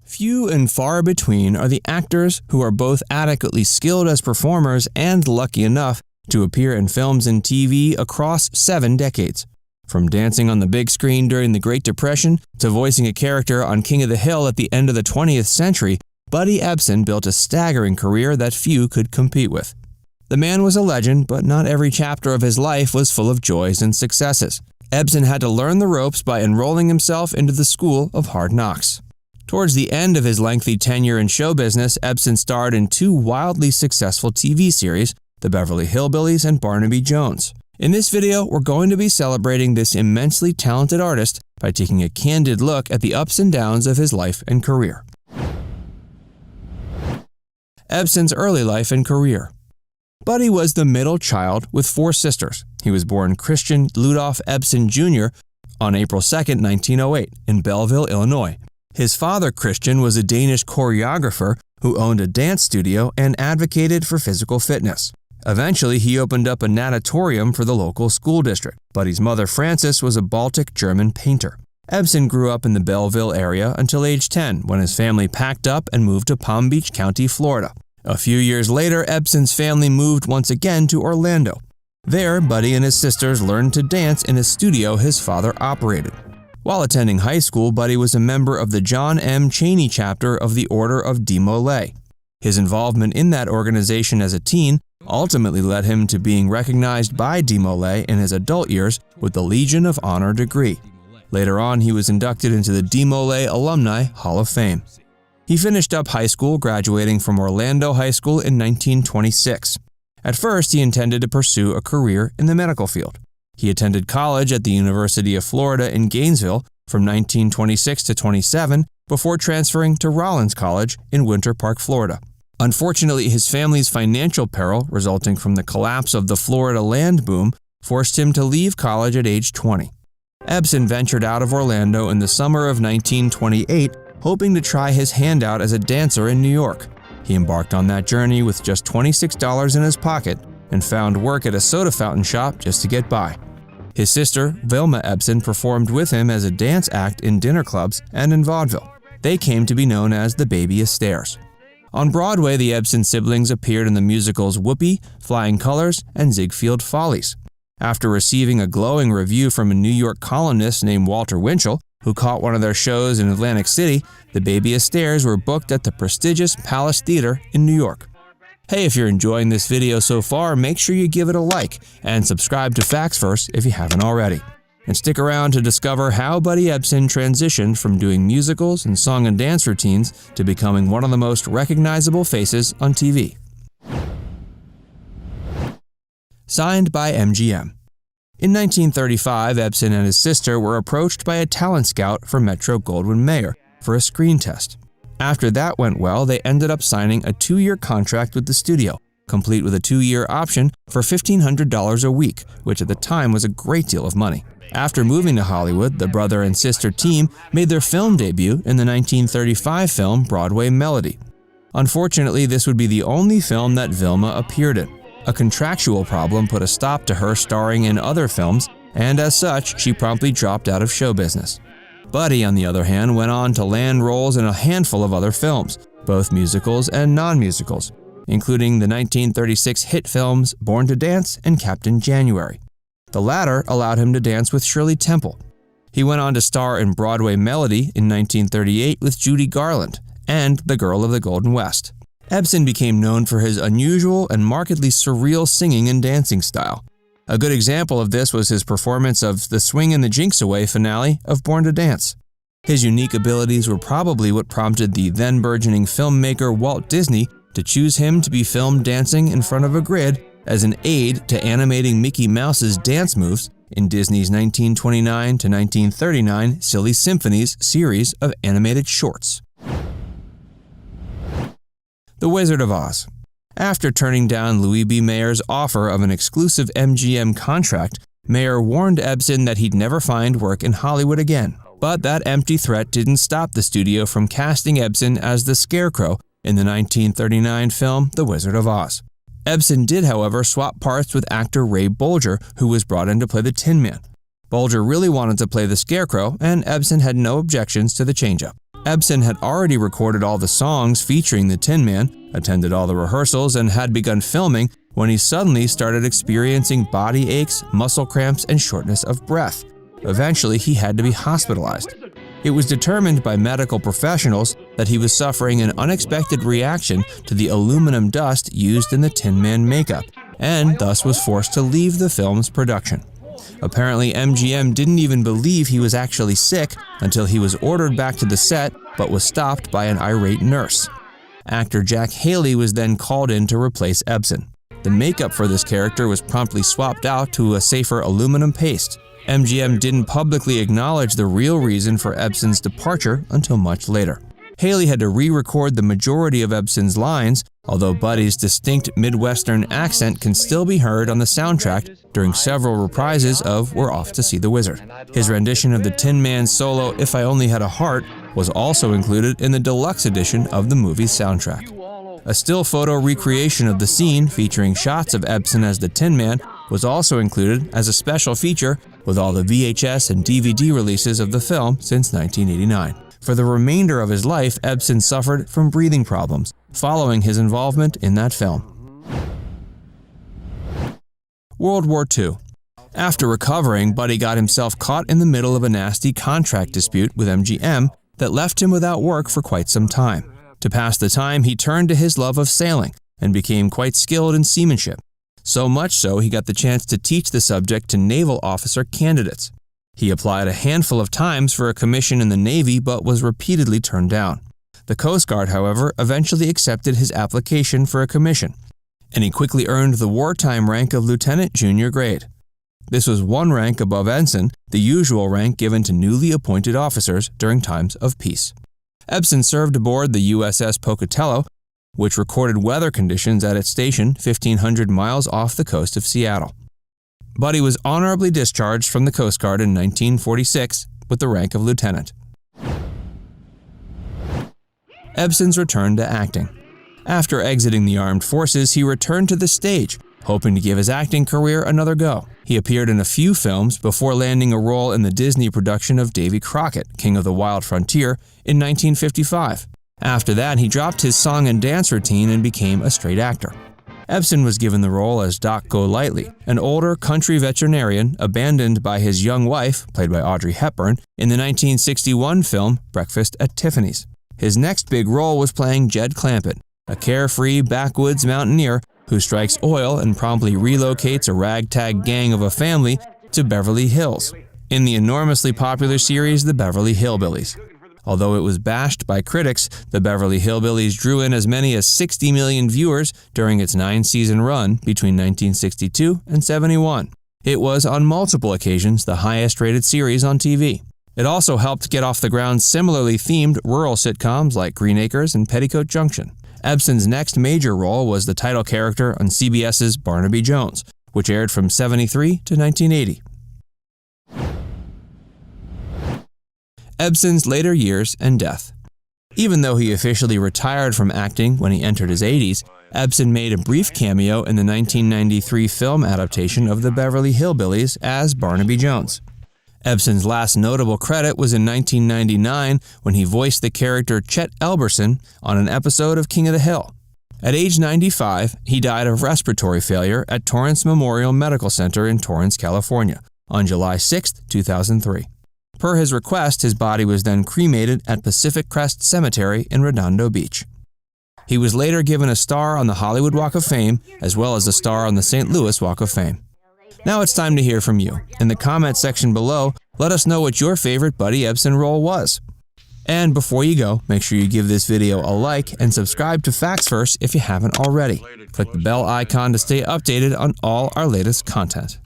Few and far between are the actors who are both adequately skilled as performers and lucky enough to appear in films and TV across 7 decades. From dancing on the big screen during the Great Depression to voicing a character on King of the Hill at the end of the 20th century, Buddy Ebsen built a staggering career that few could compete with. The man was a legend, but not every chapter of his life was full of joys and successes. Ebsen had to learn the ropes by enrolling himself into the School of Hard Knocks. Towards the end of his lengthy tenure in show business, Ebsen starred in 2 wildly successful TV series, The Beverly Hillbillies and Barnaby Jones. In this video, we're going to be celebrating this immensely talented artist by taking a candid look at the ups and downs of his life and career. Ebsen's early life and career. Buddy was the middle child with 4 sisters. He was born Christian Ludolf Ebsen Jr. on April 2, 1908, in Belleville, Illinois. His father, Christian, was a Danish choreographer who owned a dance studio and advocated for physical fitness. Eventually, he opened up a natatorium for the local school district. Buddy's mother, Frances, was a Baltic German painter. Ebsen grew up in the Belleville area until age 10, when his family packed up and moved to Palm Beach County, Florida. A few years later, Ebsen's family moved once again to Orlando. There, Buddy and his sisters learned to dance in a studio his father operated. While attending high school, Buddy was a member of the John M. Chaney chapter of the Order of Demolay. His involvement in that organization as a teen ultimately led him to being recognized by Demolay in his adult years with the Legion of Honor degree. Later on, he was inducted into the Demolay Alumni Hall of Fame. He finished up high school, graduating from Orlando High School in 1926. At first, he intended to pursue a career in the medical field. He attended college at the University of Florida in Gainesville from 1926 to 27 before transferring to Rollins College in Winter Park, Florida. Unfortunately, his family's financial peril resulting from the collapse of the Florida land boom forced him to leave college at age 20. Ebsen ventured out of Orlando in the summer of 1928, hoping to try his hand out as a dancer in New York. He embarked on that journey with just $26 in his pocket and found work at a soda fountain shop just to get by. His sister, Vilma Ebsen, performed with him as a dance act in dinner clubs and in vaudeville. They came to be known as the Baby Astairs. On Broadway, the Ebsen siblings appeared in the musicals Whoopee, Flying Colors, and Ziegfeld Follies. After receiving a glowing review from a New York columnist named Walter Winchell, who caught one of their shows in Atlantic City, the Baby Astairs were booked at the prestigious Palace Theater in New York. Hey, if you're enjoying this video so far, make sure you give it a like and subscribe to Facts First if you haven't already. And stick around to discover how Buddy Ebsen transitioned from doing musicals and song and dance routines to becoming one of the most recognizable faces on TV. Signed by MGM. In 1935, Ebsen and his sister were approached by a talent scout for Metro-Goldwyn-Mayer for a screen test. After that went well, they ended up signing a 2-year contract with the studio, complete with a 2-year option for $1,500 a week, which at the time was a great deal of money. After moving to Hollywood, the brother and sister team made their film debut in the 1935 film Broadway Melody. Unfortunately, this would be the only film that Vilma appeared in. A contractual problem put a stop to her starring in other films, and as such, she promptly dropped out of show business. Buddy, on the other hand, went on to land roles in a handful of other films, both musicals and non-musicals, including the 1936 hit films Born to Dance and Captain January. The latter allowed him to dance with Shirley Temple. He went on to star in Broadway Melody in 1938 with Judy Garland and The Girl of the Golden West. Ebsen became known for his unusual and markedly surreal singing and dancing style. A good example of this was his performance of the Swing and the Jinx Away finale of Born to Dance. His unique abilities were probably what prompted the then-burgeoning filmmaker Walt Disney to choose him to be filmed dancing in front of a grid as an aid to animating Mickey Mouse's dance moves in Disney's 1929 to 1939 Silly Symphonies series of animated shorts. The Wizard of Oz. After turning down Louis B. Mayer's offer of an exclusive MGM contract, Mayer warned Ebsen that he'd never find work in Hollywood again. But that empty threat didn't stop the studio from casting Ebsen as the Scarecrow in the 1939 film The Wizard of Oz. Ebsen did, however, swap parts with actor Ray Bolger, who was brought in to play the Tin Man. Bolger really wanted to play the Scarecrow, and Ebsen had no objections to the change-up. Ebsen had already recorded all the songs featuring the Tin Man, attended all the rehearsals, and had begun filming when he suddenly started experiencing body aches, muscle cramps, and shortness of breath. Eventually, he had to be hospitalized. It was determined by medical professionals that he was suffering an unexpected reaction to the aluminum dust used in the Tin Man makeup, and thus was forced to leave the film's production. Apparently, MGM didn't even believe he was actually sick until he was ordered back to the set, but was stopped by an irate nurse. Actor Jack Haley was then called in to replace Ebsen. The makeup for this character was promptly swapped out to a safer aluminum paste. MGM didn't publicly acknowledge the real reason for Ebsen's departure until much later. Haley had to re-record the majority of Ebsen's lines, although Buddy's distinct Midwestern accent can still be heard on the soundtrack during several reprises of We're Off to See the Wizard. His rendition of the Tin Man solo If I Only Had a Heart was also included in the deluxe edition of the movie's soundtrack. A still photo recreation of the scene featuring shots of Ebsen as the Tin Man was also included as a special feature with all the VHS and DVD releases of the film since 1989. For the remainder of his life, Ebsen suffered from breathing problems following his involvement in that film. World War II. After recovering, Buddy got himself caught in the middle of a nasty contract dispute with MGM that left him without work for quite some time. To pass the time, he turned to his love of sailing and became quite skilled in seamanship. So much so, he got the chance to teach the subject to naval officer candidates. He applied a handful of times for a commission in the Navy but was repeatedly turned down. The Coast Guard, however, eventually accepted his application for a commission, and he quickly earned the wartime rank of lieutenant junior grade. This was one rank above ensign, the usual rank given to newly appointed officers during times of peace. Ebsen served aboard the USS Pocatello, which recorded weather conditions at its station 1,500 miles off the coast of Seattle. Buddy was honorably discharged from the Coast Guard in 1946 with the rank of lieutenant. Ebsen's return to acting. After exiting the armed forces, he returned to the stage, hoping to give his acting career another go. He appeared in a few films before landing a role in the Disney production of Davy Crockett, King of the Wild Frontier, in 1955. After that, he dropped his song and dance routine and became a straight actor. Ebsen was given the role as Doc Golightly, an older country veterinarian abandoned by his young wife, played by Audrey Hepburn, in the 1961 film Breakfast at Tiffany's. His next big role was playing Jed Clampett, a carefree backwoods mountaineer who strikes oil and promptly relocates a ragtag gang of a family to Beverly Hills, in the enormously popular series The Beverly Hillbillies. Although it was bashed by critics, The Beverly Hillbillies drew in as many as 60 million viewers during its 9-season run between 1962 and 71. It was on multiple occasions the highest-rated series on TV. It also helped get off the ground similarly themed rural sitcoms like Green Acres and Petticoat Junction. Ebsen's next major role was the title character on CBS's Barnaby Jones, which aired from 1973 to 1980. Ebsen's later years and death. Even though he officially retired from acting when he entered his 80s, Ebsen made a brief cameo in the 1993 film adaptation of The Beverly Hillbillies as Barnaby Jones. Ebsen's last notable credit was in 1999 when he voiced the character Chet Elberson on an episode of King of the Hill. At age 95, he died of respiratory failure at Torrance Memorial Medical Center in Torrance, California, on July 6, 2003. Per his request, his body was then cremated at Pacific Crest Cemetery in Redondo Beach. He was later given a star on the Hollywood Walk of Fame, as well as a star on the St. Louis Walk of Fame. Now it's time to hear from you. In the comment section below, let us know what your favorite Buddy Ebsen role was. And before you go, make sure you give this video a like and subscribe to Facts First if you haven't already. Click the bell icon to stay updated on all our latest content.